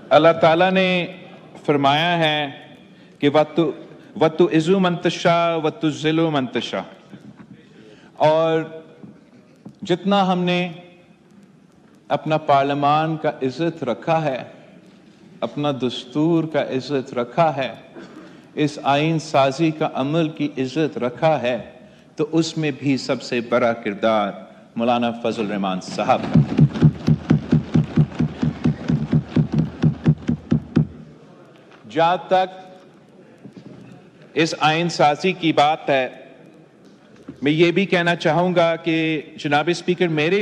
اللہ تعالیٰ نے فرمایا ہے کہ وَتُعِزُّ مَن تَشَاءُ وَتُذِلُّ مَن تَشَاءُ، اور جتنا ہم نے اپنا پارلیمان کا عزت رکھا ہے، اپنا دستور کا عزت رکھا ہے، اس آئین سازی کا عمل کی عزت رکھا ہے، تو اس میں بھی سب سے بڑا کردار مولانا فضل الرحمان صاحب کا۔ جہاں تک اس آئین سازی کی بات ہے، میں یہ بھی کہنا چاہوں گا کہ جناب اسپیکر، میرے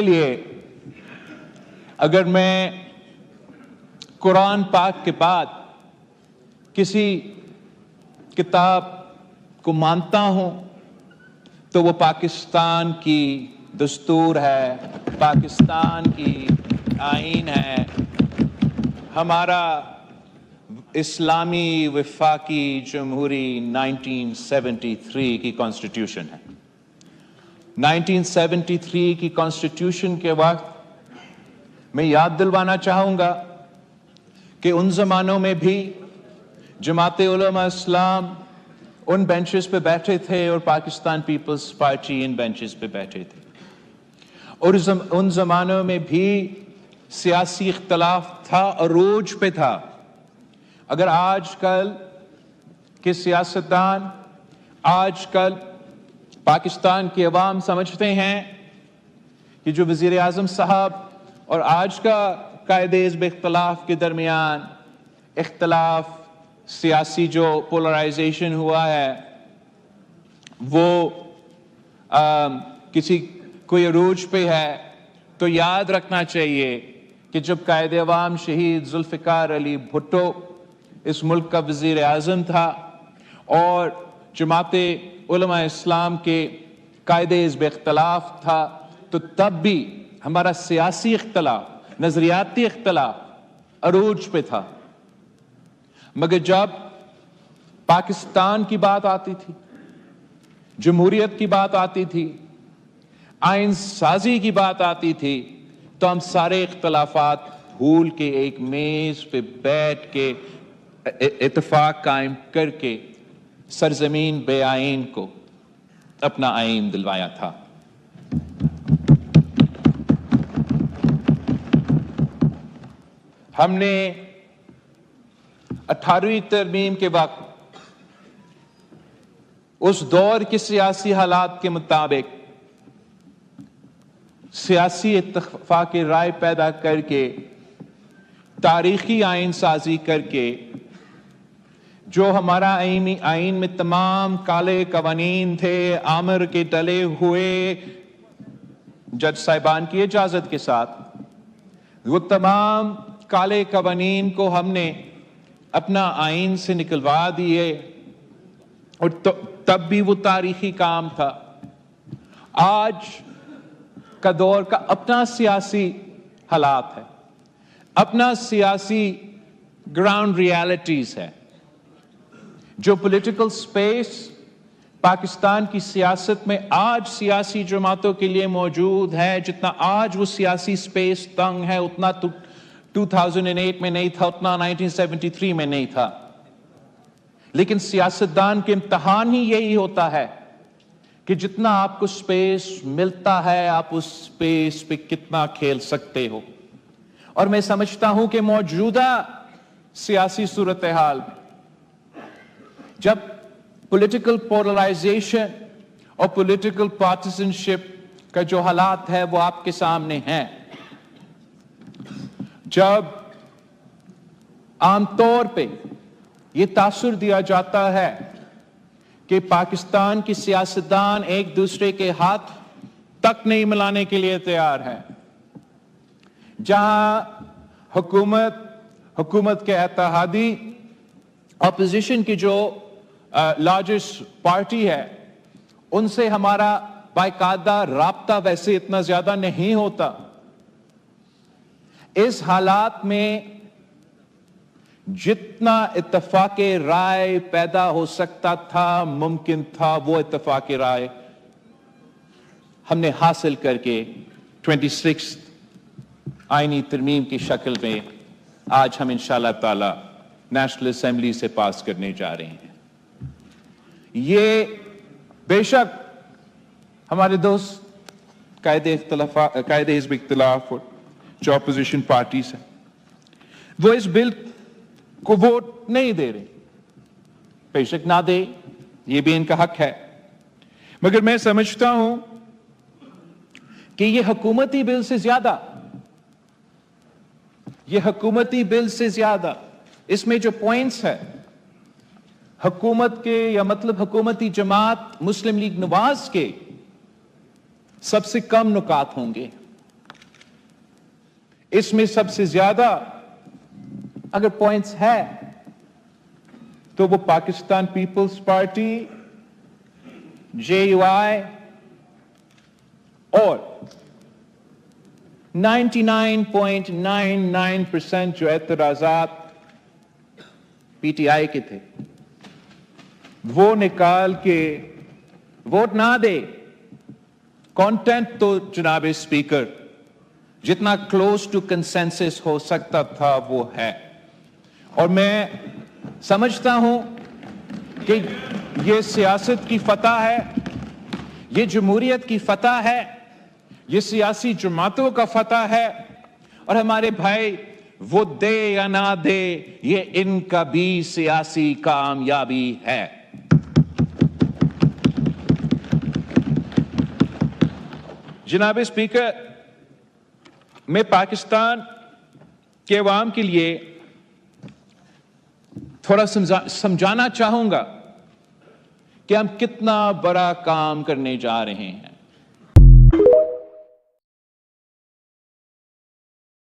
لیے اگر میں قرآن پاک کے بعد کسی کتاب کو مانتا ہوں تو وہ پاکستان کی دستور ہے، پاکستان کی آئین ہے، ہمارا اسلامی وفاقی جمہوری 1973 کی کانسٹیٹیوشن ہے۔ 1973 کی کانسٹیٹیوشن کے وقت میں یاد دلوانا چاہوں گا کہ ان زمانوں میں بھی جماعت علماء اسلام ان بینچز پہ بیٹھے تھے اور پاکستان پیپلز پارٹی ان بینچز پہ بیٹھے تھے، اور ان زمانوں میں بھی سیاسی اختلاف تھا، عروج پہ تھا۔ اگر آج کل کے سیاستدان، آج کل پاکستان کی عوام سمجھتے ہیں کہ جو وزیر اعظم صاحب اور آج کا قائد حزب اختلاف کے درمیان اختلاف سیاسی جو پولرائزیشن ہوا ہے وہ کوئی عروج پہ ہے، تو یاد رکھنا چاہیے کہ جب قائد عوام شہید ذوالفقار علی بھٹو اس ملک کا وزیر اعظم تھا اور جماعت علماء اسلام کے قائد حزب اختلاف تھا، تو تب بھی ہمارا سیاسی اختلاف، نظریاتی اختلاف عروج پہ تھا۔ مگر جب پاکستان کی بات آتی تھی، جمہوریت کی بات آتی تھی، آئین سازی کی بات آتی تھی، تو ہم سارے اختلافات بھول کے ایک میز پہ بیٹھ کے اتفاق قائم کر کے سرزمین بے آئین کو اپنا آئین دلوایا تھا۔ ہم نے 18ویں ترمیم کے وقت اس دور کے سیاسی حالات کے مطابق سیاسی اتفاق رائے پیدا کر کے، تاریخی آئین سازی کر کے، جو ہمارا آئین میں تمام کالے قوانین تھے، آمر کے ڈلے ہوئے، جج صاحبان کی اجازت کے ساتھ وہ تمام کالے قوانین کو ہم نے اپنا آئین سے نکلوا دیے، اور تب بھی وہ تاریخی کام تھا۔ آج کا دور کا اپنا سیاسی حالات ہے، اپنا سیاسی گراؤنڈ ریالٹیز ہے۔ جو پولیٹیکل سپیس پاکستان کی سیاست میں آج سیاسی جماعتوں کے لیے موجود ہے، جتنا آج وہ سیاسی سپیس تنگ ہے، اتنا 2008 میں نہیں تھا، اتنا 1973 میں نہیں تھا۔ لیکن سیاستدان کے امتحان ہی یہی ہوتا ہے کہ جتنا آپ کو سپیس ملتا ہے، آپ اس سپیس پہ کتنا کھیل سکتے ہو۔ اور میں سمجھتا ہوں کہ موجودہ سیاسی صورتحال میں جب پولیٹیکل پولرائزیشن اور پولیٹیکل پارٹیزنشپ کا جو حالات ہے وہ آپ کے سامنے ہیں، جب عام طور پہ یہ تاثر دیا جاتا ہے کہ پاکستان کی سیاستدان ایک دوسرے کے ہاتھ تک نہیں ملانے کے لیے تیار ہے، جہاں حکومت کے اتحادی اپوزیشن کی جو لارجسٹ پارٹی ہے، ان سے ہمارا باقاعدہ رابطہ ویسے اتنا زیادہ نہیں ہوتا۔ اس حالات میں جتنا اتفاق رائے پیدا ہو سکتا تھا، ممکن تھا، وہ اتفاق رائے ہم نے حاصل کر کے 26 آئینی ترمیم کی شکل میں آج ہم انشاءاللہ تعالی نیشنل اسمبلی سے پاس کرنے جا رہے ہیں۔ یہ بے شک ہمارے دوست قائد حزب اختلاف اور جو اپوزیشن پارٹیز ہیں وہ اس بل کو ووٹ نہیں دے رہے، بے شک نہ دے، یہ بھی ان کا حق ہے، مگر میں سمجھتا ہوں کہ یہ حکومتی بل سے زیادہ اس میں جو پوائنٹس ہے حکومت کے یا مطلب حکومتی جماعت مسلم لیگ نواز کے سب سے کم نکات ہوں گے۔ اس میں سب سے زیادہ اگر پوائنٹس ہے تو وہ پاکستان پیپلز پارٹی، JUI اور 99.99% جو اعتراضات PTI کے تھے وہ نکال کے ووٹ نہ دے۔ کانٹینٹ تو جناب اسپیکر جتنا کلوز ٹو کنسنسس ہو سکتا تھا وہ ہے، اور میں سمجھتا ہوں کہ یہ سیاست کی فتح ہے، یہ جمہوریت کی فتح ہے، یہ سیاسی جماعتوں کا فتح ہے، اور ہمارے بھائی وہ دے یا نہ دے یہ ان کا بھی سیاسی کامیابی ہے۔ جناب اسپیکر، میں پاکستان کے عوام کے لیے تھوڑا سمجھانا چاہوں گا کہ ہم کتنا بڑا کام کرنے جا رہے ہیں۔